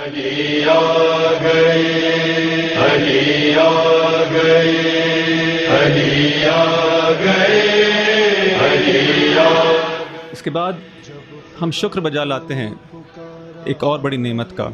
علی آ گئے، علی آ گئے، علی آ گئے، علی آ۔ اس کے بعد ہم شکر بجا لاتے ہیں ایک اور بڑی نعمت کا،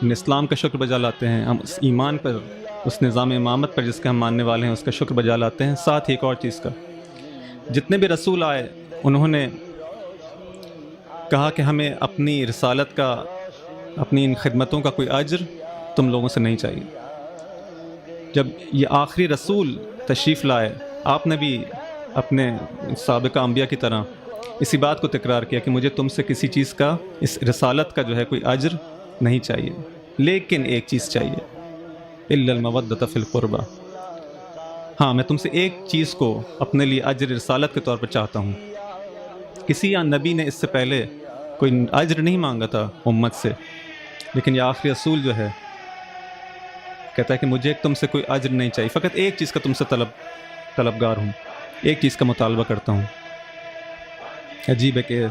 ہم اسلام کا شکر بجا لاتے ہیں، ہم اس ایمان پر، اس نظام امامت پر جس کے ہم ماننے والے ہیں اس کا شکر بجا لاتے ہیں، ساتھ ہی ایک اور چیز کا۔ جتنے بھی رسول آئے انہوں نے کہا کہ ہمیں اپنی رسالت کا، اپنی ان خدمتوں کا کوئی اجر تم لوگوں سے نہیں چاہیے۔ جب یہ آخری رسول تشریف لائے، آپ نے بھی اپنے سابقہ انبیاء کی طرح اسی بات کو تکرار کیا کہ مجھے تم سے کسی چیز کا، اس رسالت کا جو ہے کوئی اجر نہیں چاہیے، لیکن ایک چیز چاہیے، الا المودۃ فی القربہ، ہاں میں تم سے ایک چیز کو اپنے لیے اجر رسالت کے طور پر چاہتا ہوں۔ کسی نبی نے اس سے پہلے کوئی اجر نہیں مانگا تھا امت سے، لیکن یہ آخری رسول جو ہے کہتا ہے کہ مجھے تم سے کوئی اجر نہیں چاہیے، فقط ایک چیز کا تم سے طلبگار ہوں، ایک چیز کا مطالبہ کرتا ہوں۔ عجیب ہے کہ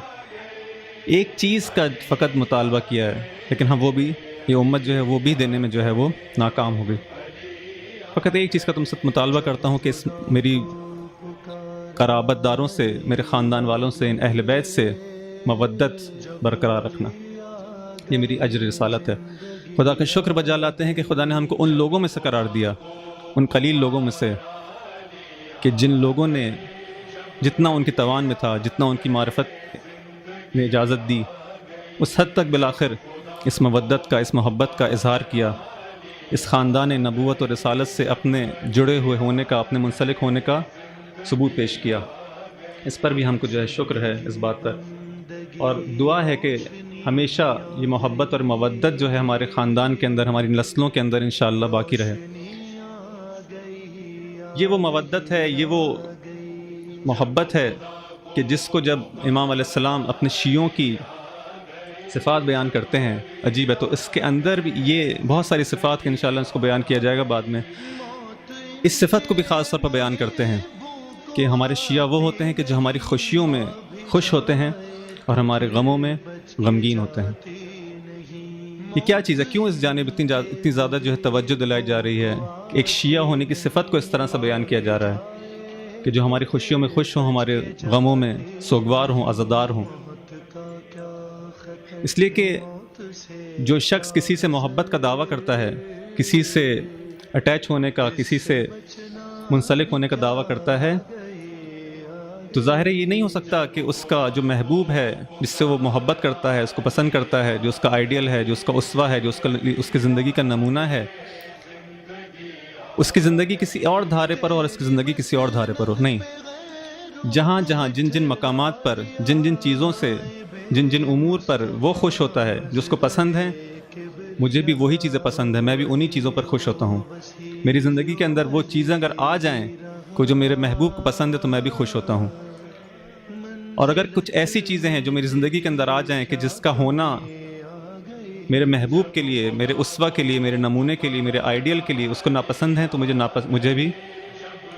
ایک چیز کا فقط مطالبہ کیا ہے، لیکن ہم وہ بھی، یہ امت جو ہے وہ بھی دینے میں جو ہے وہ ناکام ہو گئی۔ فقط ایک چیز کا تم سے مطالبہ کرتا ہوں کہ میری قرابت داروں سے، میرے خاندان والوں سے، ان اہل بیت سے مودت برقرار رکھنا، یہ میری اجر رسالت ہے۔ خدا کا شکر بجا لاتے ہیں کہ خدا نے ہم کو ان لوگوں میں سے قرار دیا، ان قلیل لوگوں میں سے کہ جن لوگوں نے جتنا ان کی توان میں تھا، جتنا ان کی معرفت نے اجازت دی، اس حد تک بالآخر اس مودت کا، اس محبت کا اظہار کیا، اس خاندان نبوت اور رسالت سے اپنے جڑے ہوئے ہونے کا، اپنے منسلک ہونے کا ثبوت پیش کیا۔ اس پر بھی ہم کو جو ہے شکر ہے اس بات پر، اور دعا ہے کہ ہمیشہ یہ محبت اور مودت جو ہے ہمارے خاندان کے اندر، ہماری نسلوں کے اندر انشاءاللہ باقی رہے۔ یہ وہ مودت ہے، یہ وہ محبت ہے کہ جس کو جب امام علیہ السلام اپنے شیعوں کی صفات بیان کرتے ہیں، عجیب ہے، تو اس کے اندر بھی یہ بہت ساری صفات کے انشاءاللہ اس کو بیان کیا جائے گا بعد میں، اس صفت کو بھی خاص طور پر بیان کرتے ہیں کہ ہمارے شیعہ وہ ہوتے ہیں کہ جو ہماری خوشیوں میں خوش ہوتے ہیں اور ہمارے غموں میں غمگین ہوتے ہیں۔ یہ کیا چیز ہے؟ کیوں اس جانب اتنی زیادہ جو ہے توجہ دلائی جا رہی ہے؟ ایک شیعہ ہونے کی صفت کو اس طرح سے بیان کیا جا رہا ہے کہ جو ہماری خوشیوں میں خوش ہوں، ہمارے غموں میں سوگوار ہوں، عزادار ہوں۔ اس لیے کہ جو شخص کسی سے محبت کا دعویٰ کرتا ہے، کسی سے اٹیچ ہونے کا، کسی سے منسلک ہونے کا دعویٰ کرتا ہے، تو ظاہر ہے یہ نہیں ہو سکتا کہ اس کا جو محبوب ہے، جس سے وہ محبت کرتا ہے، اس کو پسند کرتا ہے، جو اس کا آئیڈیل ہے، جو اس کا اسوہ ہے، جو اس کی زندگی کا نمونہ ہے، اس کی زندگی کسی اور دھارے پر ہو اور اس کی زندگی کسی اور دھارے پر ہو۔ نہیں، جہاں جہاں جن جن مقامات پر، جن جن چیزوں سے، جن جن امور پر وہ خوش ہوتا ہے، جو اس کو پسند ہیں، مجھے بھی وہی چیزیں پسند ہیں، میں بھی انہی چیزوں پر خوش ہوتا ہوں۔ میری زندگی کے اندر وہ چیزیں اگر آ جائیں کو جو میرے محبوب کو پسند ہے، تو میں بھی خوش ہوتا ہوں۔ اور اگر کچھ ایسی چیزیں ہیں جو میری زندگی کے اندر آ جائیں کہ جس کا ہونا میرے محبوب کے لیے، میرے اسوہ کے لیے، میرے نمونے کے لیے، میرے آئیڈیل کے لیے اس کو ناپسند ہے، تو مجھے بھی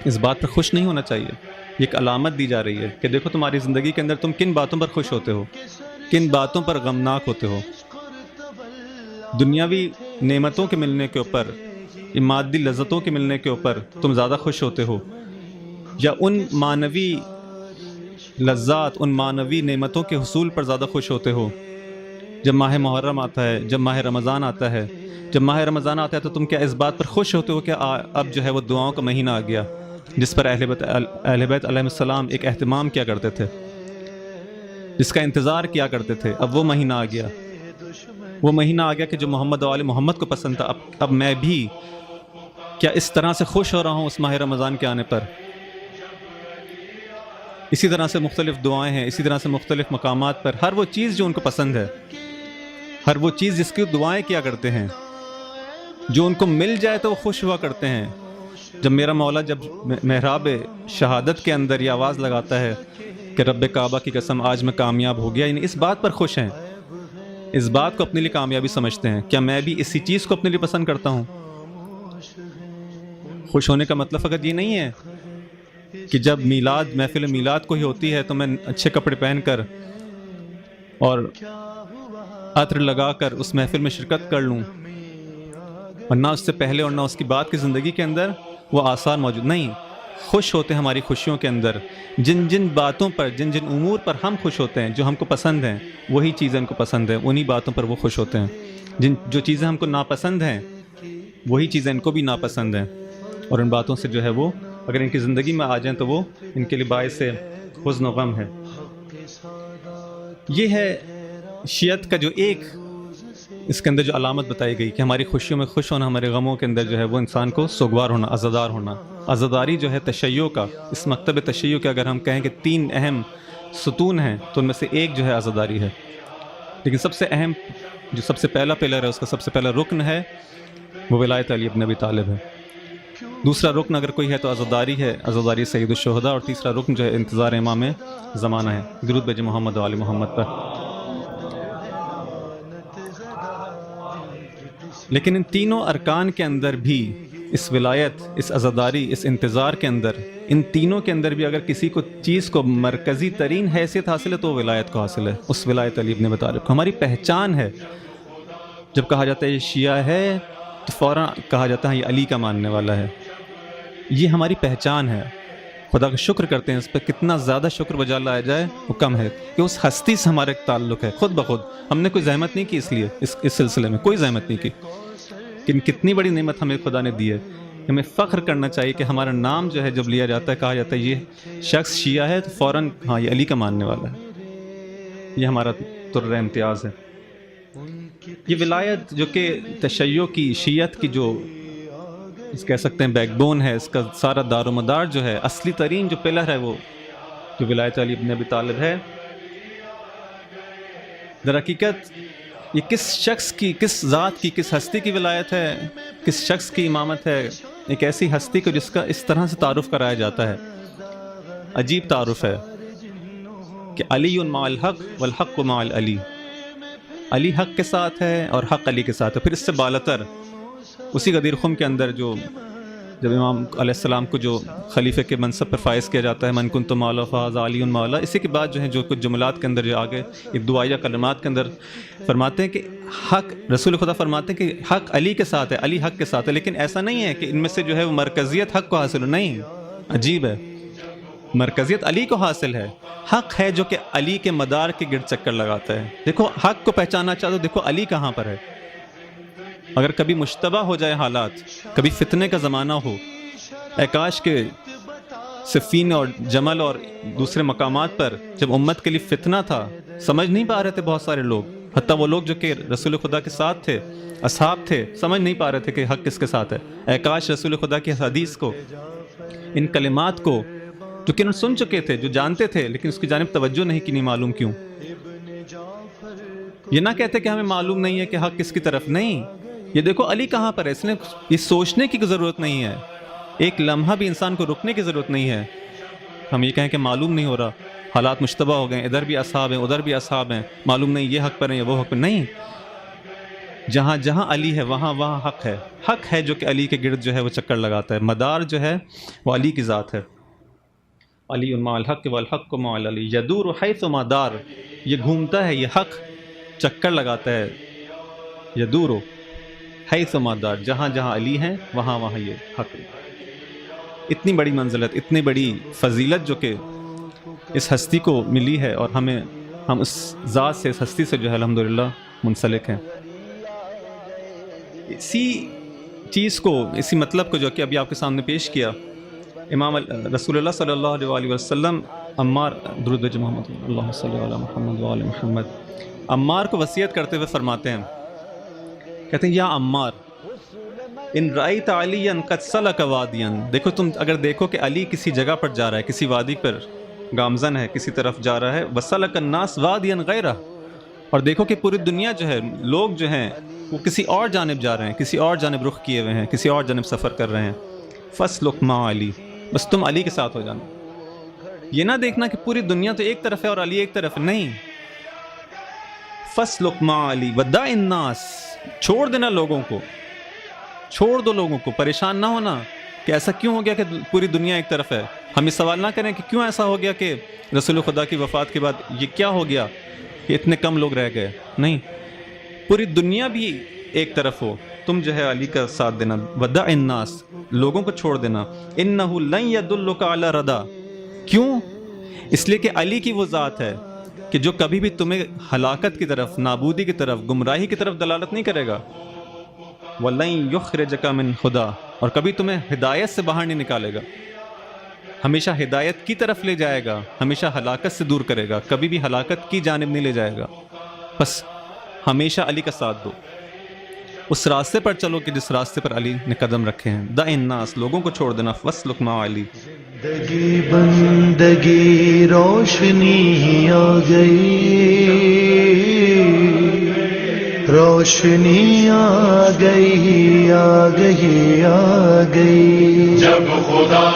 اس بات پر خوش نہیں ہونا چاہیے۔ یہ ایک علامت دی جا رہی ہے کہ دیکھو تمہاری زندگی کے اندر تم کن باتوں پر خوش ہوتے ہو، کن باتوں پر غمناک ہوتے ہو۔ دنیاوی نعمتوں کے ملنے کے اوپر، مادی لذتوں کے ملنے کے اوپر تم زیادہ خوش ہوتے ہو، یا ان معنوی لذات، ان معنوی نعمتوں کے حصول پر زیادہ خوش ہوتے ہو؟ جب ماہ محرم آتا ہے، جب ماہ رمضان آتا ہے، جب ماہ رمضان آتا ہے تو تم کیا اس بات پر خوش ہوتے ہو کہ اب جو ہے وہ دعاؤں کا مہینہ آ گیا، جس پر اہل بیت علیہ السلام ایک اہتمام کیا کرتے تھے، جس کا انتظار کیا کرتے تھے؟ اب وہ مہینہ آ گیا، وہ مہینہ آ گیا کہ جو محمد و آل محمد کو پسند تھا۔ اب میں بھی کیا اس طرح سے خوش ہو رہا ہوں اس ماہ رمضان کے آنے پر؟ اسی طرح سے مختلف دعائیں ہیں، اسی طرح سے مختلف مقامات پر ہر وہ چیز جو ان کو پسند ہے، ہر وہ چیز جس کی دعائیں کیا کرتے ہیں، جو ان کو مل جائے تو وہ خوش ہوا کرتے ہیں۔ جب میرا مولا جب محراب شہادت کے اندر یہ آواز لگاتا ہے کہ رب کعبہ کی قسم آج میں کامیاب ہو گیا، یعنی اس بات پر خوش ہیں، اس بات کو اپنے لیے کامیابی سمجھتے ہیں۔ کیا میں بھی اسی چیز کو اپنے لیے پسند کرتا ہوں؟ خوش ہونے کا مطلب فقط یہ نہیں ہے کہ جب محفل میلاد کوئی ہوتی ہے تو میں اچھے کپڑے پہن کر اور عطر لگا کر اس محفل میں شرکت کر لوں، اور نہ اس سے پہلے اور نہ اس کی بعد کی زندگی کے اندر وہ آثار موجود نہیں. خوش ہوتے ہیں ہماری خوشیوں کے اندر، جن جن باتوں پر، جن جن امور پر ہم خوش ہوتے ہیں، جو ہم کو پسند ہیں، وہی چیزیں ان کو پسند ہیں، انہی باتوں پر وہ خوش ہوتے ہیں. جو چیزیں ہم کو ناپسند ہیں، وہی چیزیں ان کو بھی ناپسند ہیں، اور ان باتوں سے جو ہے وہ اگر ان کی زندگی میں آ جائیں تو وہ ان کے لیے باعث حزن و غم ہے. یہ ہے شیعت کا جو ایک اس کے اندر جو علامت بتائی گئی کہ ہماری خوشیوں میں خوش ہونا، ہمارے غموں کے اندر جو ہے وہ انسان کو سوگوار ہونا، عزادار ہونا. عزاداری جو ہے تشیع کا، اس مکتب تشیع کے اگر ہم کہیں کہ 3 اہم ستون ہیں تو ان میں سے ایک جو ہے عزاداری ہے. لیکن سب سے اہم جو سب سے پہلا پلر ہے، اس کا سب سے پہلا رکن ہے، وہ ولایت علی ابن ابی طالب ہے. دوسرا رکن اگر کوئی ہے تو عزاداری ہے، عزاداری سید الشہداء. اور تیسرا رکن جو ہے انتظار امام زمانہ ہے. درود بھیجیں محمد و آل محمد پر. لیکن ان تینوں ارکان کے اندر بھی اس ولایت، اس عزاداری، اس انتظار کے اندر، ان تینوں کے اندر بھی اگر کسی کو چیز کو مرکزی ترین حیثیت حاصل ہے تو وہ ولایت کو حاصل ہے، اس ولایت علی ابن ابی طالب کو. ہماری پہچان ہے. جب کہا جاتا ہے یہ شیعہ ہے تو فوراً کہا جاتا ہے یہ علی کا ماننے والا ہے. یہ ہماری پہچان ہے. خدا کا شکر کرتے ہیں، اس پہ کتنا زیادہ شکر بجا لایا جائے وہ کم ہے کہ اس ہستی سے ہمارا ایک تعلق ہے. خود بخود ہم نے کوئی زحمت نہیں کی، اس لیے اس سلسلے میں کوئی زحمت نہیں کی. لیکن کتنی بڑی نعمت ہمیں خدا نے دی ہے. ہمیں فخر کرنا چاہیے کہ ہمارا نام جو ہے جب لیا جاتا ہے، کہا جاتا ہے یہ شخص شیعہ ہے تو فوراً ہاں یہ علی کا ماننے والا ہے. یہ ہمارا طر امتیاز ہے. یہ ولایت جو کہ تشیع کی، شیعت کی جو کہہ سکتے ہیں بیک بون ہے، اس کا سارا دار و مدار جو ہے، اصلی ترین جو پلر ہے وہ جو ولایت علی ابن ابی طالب ہے. در حقیقت یہ کس شخص کی، کس ذات کی، کس ہستی کی ولایت ہے، کس شخص کی امامت ہے؟ ایک ایسی ہستی کو جس کا اس طرح سے تعارف کرایا جاتا ہے، عجیب تعارف ہے کہ علی مع الحق والحق مع العلی. علی حق کے ساتھ ہے اور حق علی کے ساتھ ہے. پھر اس سے بالاتر اسی غدیر خم کے اندر جب امام علیہ السلام کو جو خلیفہ کے منصب پر فائز کیا جاتا ہے، من کنت مولا فہذا علی مولا، اسی کے بعد جو ہے جو کچھ جملات کے اندر جو آگے ایک دعائیہ کلمات کے اندر فرماتے ہیں کہ حق، رسول خدا فرماتے ہیں کہ حق علی کے ساتھ ہے، علی حق کے ساتھ ہے. لیکن ایسا نہیں ہے کہ ان میں سے جو ہے وہ مرکزیت حق کو حاصل ہو، نہیں. عجیب ہے، مرکزیت علی کو حاصل ہے. حق ہے جو کہ علی کے مدار کے گرد چکر لگاتا ہے. دیکھو حق کو پہچاننا چاہتے ہو، دیکھو علی کہاں پر ہے. اگر کبھی مشتبہ ہو جائے حالات، کبھی فتنے کا زمانہ ہو، اے کاش کے صفین اور جمل اور دوسرے مقامات پر جب امت کے لیے فتنہ تھا، سمجھ نہیں پا رہے تھے بہت سارے لوگ، حتیٰ وہ لوگ جو کہ رسول خدا کے ساتھ تھے، اصحاب تھے، سمجھ نہیں پا رہے تھے کہ حق کس کے ساتھ ہے. اے کاش رسول خدا کی حدیث کو، ان کلمات کو جو کہ انہوں سن چکے تھے، جو جانتے تھے، لیکن اس کی جانب توجہ نہیں کی، نہیں معلوم کیوں. یہ نہ کہتے کہ ہمیں معلوم نہیں ہے کہ حق کس کی طرف، نہیں. یہ دیکھو علی کہاں پر ہے. اس نے یہ سوچنے کی ضرورت نہیں ہے، ایک لمحہ بھی انسان کو رکنے کی ضرورت نہیں ہے. ہم یہ کہیں کہ معلوم نہیں ہو رہا، حالات مشتبہ ہو گئے، ادھر بھی اصحاب ہیں ادھر بھی اصحاب ہیں، معلوم نہیں یہ حق پر ہیں یا وہ حق پر نہیں. جہاں جہاں علی ہے وہاں وہاں حق ہے. حق ہے جو کہ علی کے گرد جو ہے وہ چکر لگاتا ہے. مدار جو ہے وہ علی کی ذات ہے. علی مع الحق والحق مع العلی یدور حیث ما دار. یہ گھومتا ہے، یہ حق چکر لگاتا ہے. یدور حیث ما دار، جہاں جہاں علی ہیں وہاں وہاں یہ حق. اتنی بڑی منزلت، اتنی بڑی فضیلت جو کہ اس ہستی کو ملی ہے، اور ہم اس ذات سے، اس ہستی سے جو ہے الحمدللہ منسلک ہیں. اسی چیز کو، اسی مطلب کو جو کہ ابھی آپ کے سامنے پیش کیا، امام رسول اللہ صلی اللہ علیہ وسلم عمار، درود بھیجیں محمد، اللہم صلی علی محمد وآل محمد، عمار کو وصیت کرتے ہوئے فرماتے ہیں، کہتے ہیں یا عمار ان رأیت علیٰ قد سلک وادیا. دیکھو تم اگر دیکھو کہ علی کسی جگہ پر جا رہا ہے، کسی وادی پر گامزن ہے، کسی طرف جا رہا ہے، وسلک الناس وادیا غیرہ، اور دیکھو کہ پوری دنیا جو ہے، لوگ جو ہیں وہ کسی اور جانب جا رہے ہیں، کسی اور جانب رخ کیے ہوئے ہیں، کسی اور جانب سفر کر رہے ہیں، فاسلک مع علی، بس تم علی کے ساتھ ہو جانا. یہ نہ دیکھنا کہ پوری دنیا تو ایک طرف ہے اور علی ایک طرف، نہیں. فاسلک مع علی ودع الناس، چھوڑ دینا لوگوں کو، چھوڑ دو لوگوں کو، پریشان نہ ہونا کہ ایسا کیوں ہو گیا کہ پوری دنیا ایک طرف ہے. ہم یہ سوال نہ کریں کہ کیوں ایسا ہو گیا کہ رسول خدا کی وفات کے بعد یہ کیا ہو گیا کہ اتنے کم لوگ رہ گئے. نہیں، پوری دنیا بھی ایک طرف ہو، تم جو ہے علی کا ساتھ دینا. ودع الناس، لوگوں کو چھوڑ دینا. انہ لن یدلک علی ردا، کیوں؟ اس لیے کہ علی کی وہ ذات ہے کہ جو کبھی بھی تمہیں ہلاکت کی طرف، نابودی کی طرف، گمراہی کی طرف دلالت نہیں کرے گا. وَلَن يُخْرِجَكَ مِنْ خُدَا، اور کبھی تمہیں ہدایت سے باہر نہیں نکالے گا، ہمیشہ ہدایت کی طرف لے جائے گا، ہمیشہ ہلاکت سے دور کرے گا، کبھی بھی ہلاکت کی جانب نہیں لے جائے گا. بس ہمیشہ علی کا ساتھ دو، اس راستے پر چلو کہ جس راستے پر علی نے قدم رکھے ہیں. دع الناس، لوگوں کو چھوڑ دینا. واسلک مع علی. زندگی بندگی روشنی آ گئی، روشنی آ گئی، آ گئی، آ گئی. جب خدا